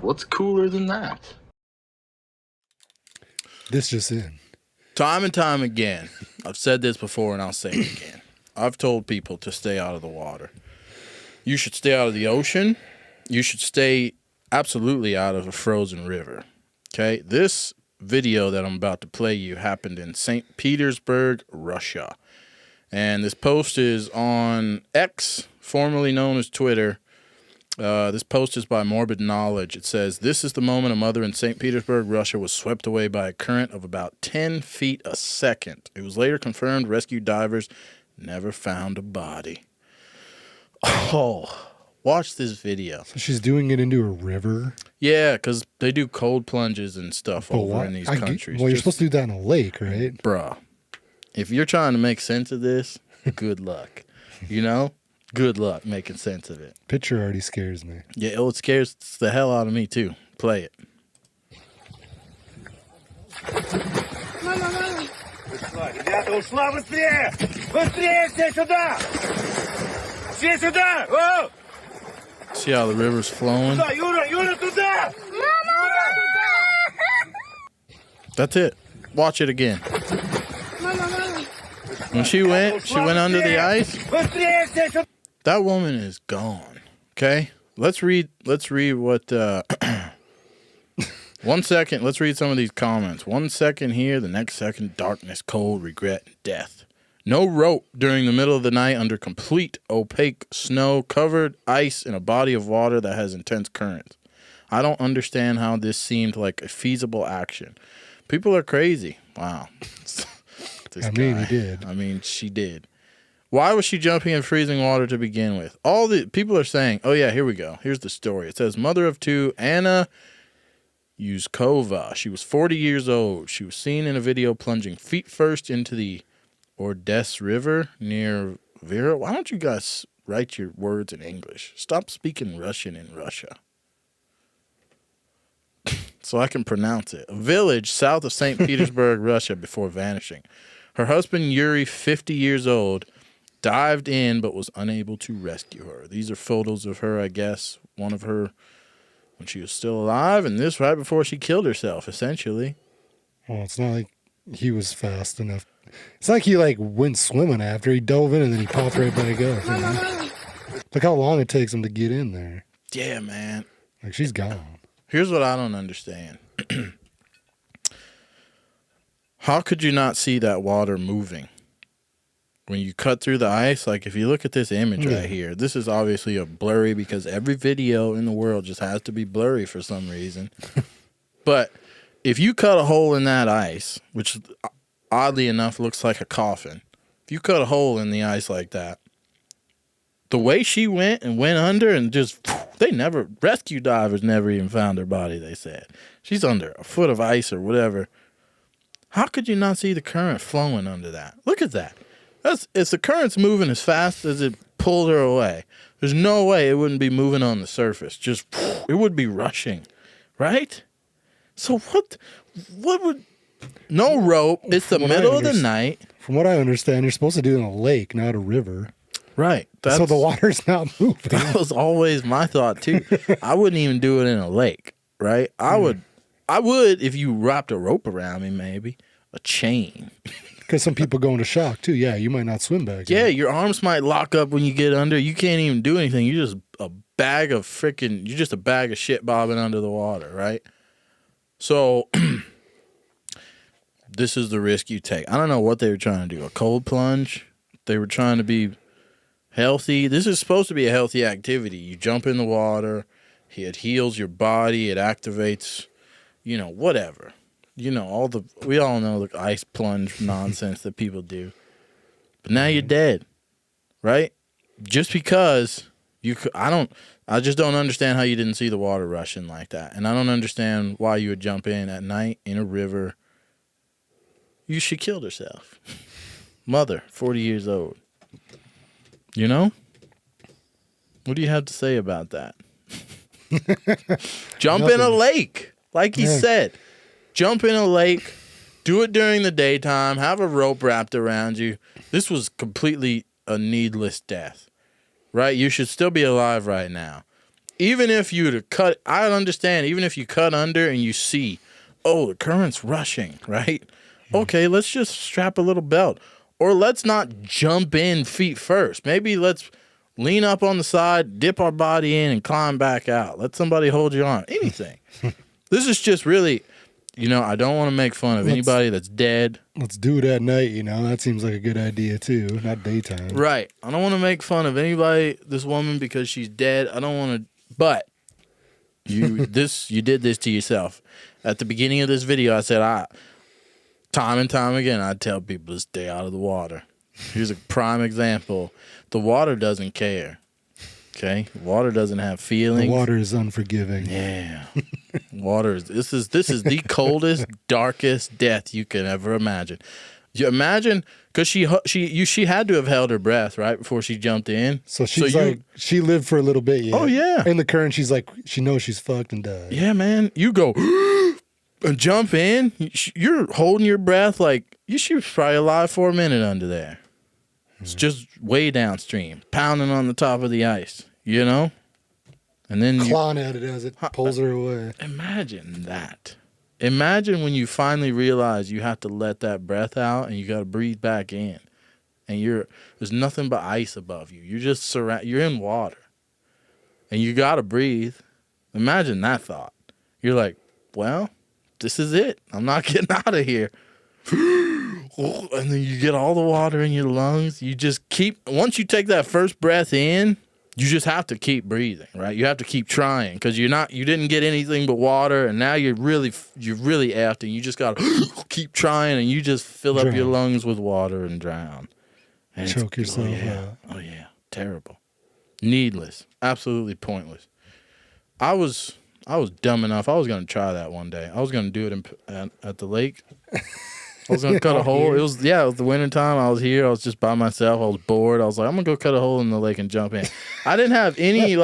What's cooler than that? This just in. Time and time again, I've said this before and I'll say it again. I've told people to stay out of the water. You should stay out of the ocean. You should stay absolutely out of a frozen river. Okay? This video that I'm about to play you happened in St. Petersburg, Russia. And this post is on X, formerly known as Twitter. This post is by Morbid Knowledge. It says, "This is the moment a mother in St. Petersburg, Russia was swept away by a current of about 10 feet a second. It was later confirmed rescue divers never found a body." Oh, watch this video. So she's doing it into a river? Yeah, because they do cold plunges and stuff But over in these countries. Well, you're supposed to do that in a lake, right? Bruh, if you're trying to make sense of this, good luck. You know? Good luck making sense of it. Picture already scares me. Yeah, it scares the hell out of me, too. Play it. Ребята, ушла быстрее! Быстрее все сюда! Все сюда! О! See how the river's flowing? Туда, Юра, Юра, туда! That's it. Watch it again. When she went under the ice. Быстрее все сюда! That woman is gone. Okay? Let's read what 1 second. Let's read some of these comments. 1 second here, the next second, darkness, cold, regret, death. No rope during the middle of the night under complete opaque snow, covered ice in a body of water that has intense currents. I don't understand how this seemed like a feasible action. People are crazy. Wow. I mean, he did. I mean, she did. Why was she jumping in freezing water to begin with? All the people are saying, oh, yeah, here we go. Here's the story. It says, mother of two, Anna Yuskova. She was 40 years old. She was seen in a video plunging feet first into the Oredezh River near Vera. Why don't you guys write your words in English? Stop speaking Russian in Russia. So I can pronounce it. A village south of St. Petersburg, Russia, before vanishing. Her husband, Yuri, 50 years old, dived in but was unable to rescue her. These are photos of her, I guess, one of her when she was still alive, and this right before she killed herself, essentially. Well, it's not like he was fast enough. It's like he went swimming after. He dove in and then he popped right back up. You know? Look how long it takes him to get in there. Yeah, man. Like, she's gone. Here's what I don't understand. How could you not see that water moving? When you cut through the ice, like if you look at this image right here, this is obviously a blurry because every video in the world just has to be blurry for some reason. But if you cut a hole in that ice, which oddly enough looks like a coffin, if you cut a hole in the ice like that, the way she went under and just, rescue divers never even found her body, they said. She's under a foot of ice or whatever. How could you not see the current flowing under that? Look at that. It's the current's moving as fast as it pulled her away. There's no way it wouldn't be moving on the surface. Just, it would be rushing, right? So what would, no rope. It's the middle of the night. From what I understand, you're supposed to do it in a lake, not a river. Right. So the water's not moving. That was always my thought too. I wouldn't even do it in a lake, right? I would if you wrapped a rope around me, maybe a chain. Because some people go into shock too. Yeah, you might not swim back. Yeah, your arms might lock up when you get under. You can't even do anything. You're just a bag of shit bobbing under the water, right? So this is the risk you take. I don't know what they were trying to do. A cold plunge? They were trying to be healthy. This is supposed to be a healthy activity. You jump in the water. It heals your body. It activates, whatever. We all know the ice plunge nonsense that people do. But now you're dead, right? Just because I just don't understand how you didn't see the water rushing like that. And I don't understand why you would jump in at night in a river. She killed herself. Mother, 40 years old. You know? What do you have to say about that? Jump in a lake, like he said. Jump in a lake, do it during the daytime, have a rope wrapped around you. This was completely a needless death, right? You should still be alive right now. even if you to cut, I understand. Even if you cut under and you see, oh, the current's rushing, right? Okay, let's just strap a little belt, or let's not jump in feet first. Maybe let's lean up on the side, dip our body in, and climb back out. Let somebody hold your arm. Anything. This is just really, I don't want to make fun of anybody that's dead. Let's do it at night, That seems like a good idea, too. Not daytime. Right. I don't want to make fun of anybody, this woman, because she's dead. I don't want to, but you did this to yourself. At the beginning of this video, I said, time and time again, I tell people to stay out of the water. Here's a prime example. The water doesn't care. Okay? Water doesn't have feelings. The water is unforgiving. Yeah. This is the coldest, darkest death you can ever imagine. You imagine, because she had to have held her breath, right, before she jumped in. So she lived for a little bit, yeah. Oh, yeah. In the current, she's like, she knows she's fucked and died. Yeah, man. You go and jump in. You're holding your breath like she was probably alive for a minute under there. It's just way downstream, pounding on the top of the ice, And then clawing at it as it pulls her away. Imagine that. Imagine when you finally realize you have to let that breath out and you got to breathe back in, and there's nothing but ice above you. You're just you're in water, and you got to breathe. Imagine that thought. You're like, well, this is it. I'm not getting out of here. And then you get all the water in your lungs. You just once you take that first breath in, you just have to keep breathing, right? You have to keep trying, because you didn't get anything but water, and now you're really effed, and you just got to keep trying, and you just fill up your lungs with water and drown. And choke yourself out. Oh yeah, terrible. Needless, absolutely pointless. I was dumb enough. I was going to try that one day. I was going to do it at the lake. I was going to cut a hole. It was the wintertime. I was here. I was just by myself. I was bored. I was like, I'm going to go cut a hole in the lake and jump in. I didn't have any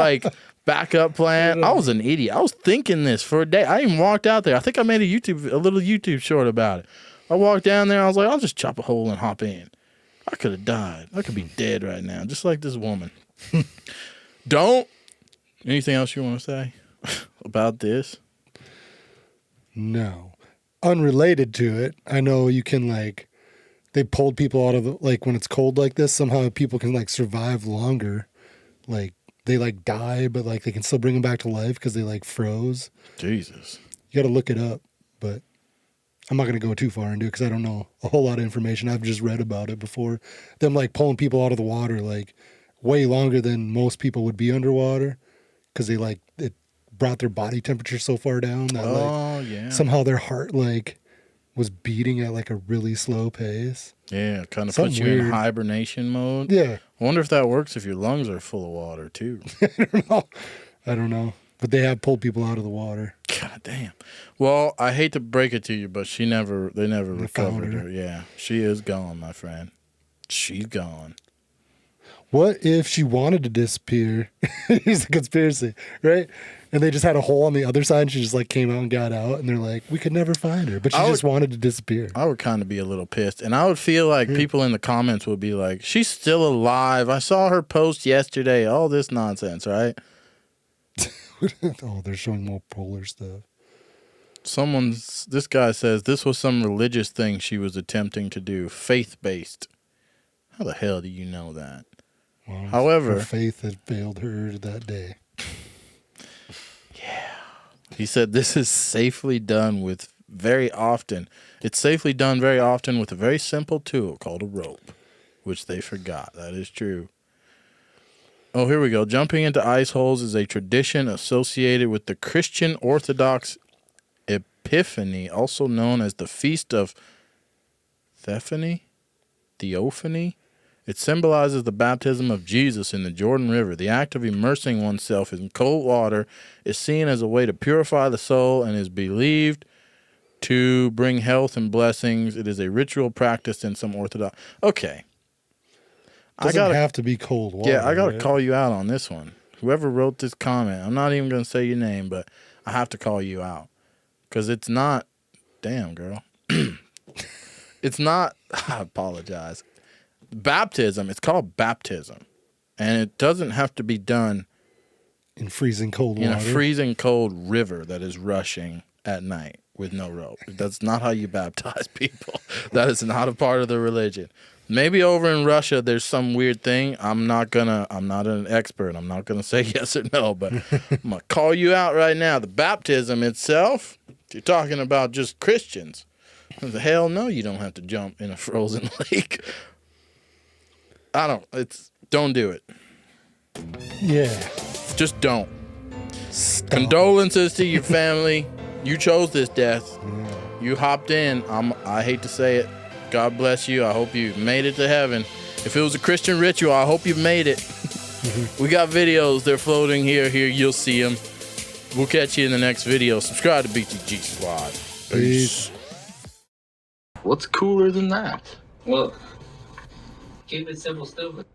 backup plan. I was an idiot. I was thinking this for a day. I even walked out there. I think I made a little YouTube short about it. I walked down there. I was like, I'll just chop a hole and hop in. I could have died. I could be dead right now, just like this woman. Anything else you want to say about this? No. Unrelated to it, I know you can they pulled people out of when it's cold like this, somehow people can survive longer. They die, but they can still bring them back to life because they froze. Jesus. You got to look it up, but I'm not going to go too far into it because I don't know a whole lot of information. I've just read about it before. Them pulling people out of the water way longer than most people would be underwater, because they it brought their body temperature so far down that somehow their heart was beating at a really slow pace. Yeah, kind of puts you in hibernation mode. Yeah. I wonder if that works if your lungs are full of water too. I don't know. But they have pulled people out of the water. God damn. Well, I hate to break it to you, but they never recovered her. Yeah. She is gone, my friend. She's gone. What if she wanted to disappear? Here's the conspiracy, right? And they just had a hole on the other side, and she just came out and got out, and they're like, we could never find her. But she just wanted to disappear. I would kind of be a little pissed. And I would feel like people in the comments would be like, she's still alive. I saw her post yesterday. All this nonsense, right? Oh, they're showing more polar stuff. This guy says this was some religious thing she was attempting to do, faith-based. How the hell do you know that? Well, however, her faith had failed her that day. Yeah. He said this is safely done very often with a very simple tool called a rope, which they forgot. That is true. Oh, here we go. Jumping into ice holes is a tradition associated with the Christian Orthodox Epiphany, also known as the Feast of Theophany. It symbolizes the baptism of Jesus in the Jordan River. The act of immersing oneself in cold water is seen as a way to purify the soul and is believed to bring health and blessings. It is a ritual practiced in some Orthodox. Okay. Doesn't have to be cold water. Yeah, I got to call you out on this one. Whoever wrote this comment, I'm not even going to say your name, but I have to call you out. Because it's not, damn, girl. It's not, I apologize. Baptism, it's called baptism. And it doesn't have to be done in freezing cold in water. a freezing cold river that is rushing at night with no rope. That's not how you baptize people. That is not a part of the religion. Maybe over in Russia there's some weird thing. I'm not an expert. I'm not gonna say yes or no, but I'm gonna call you out right now. The baptism itself, if you're talking about just Christians, the hell no, you don't have to jump in a frozen lake. Don't do it. Yeah. Just don't. Stop. Condolences to your family. You chose this death. You hopped in. I hate to say it. God bless you. I hope you made it to heaven. If it was a Christian ritual, I hope you made it. We got videos. They're floating here. You'll see them. We'll catch you in the next video. Subscribe to BTG Squad. Peace. What's cooler than that? Well, keep it simple, stupid.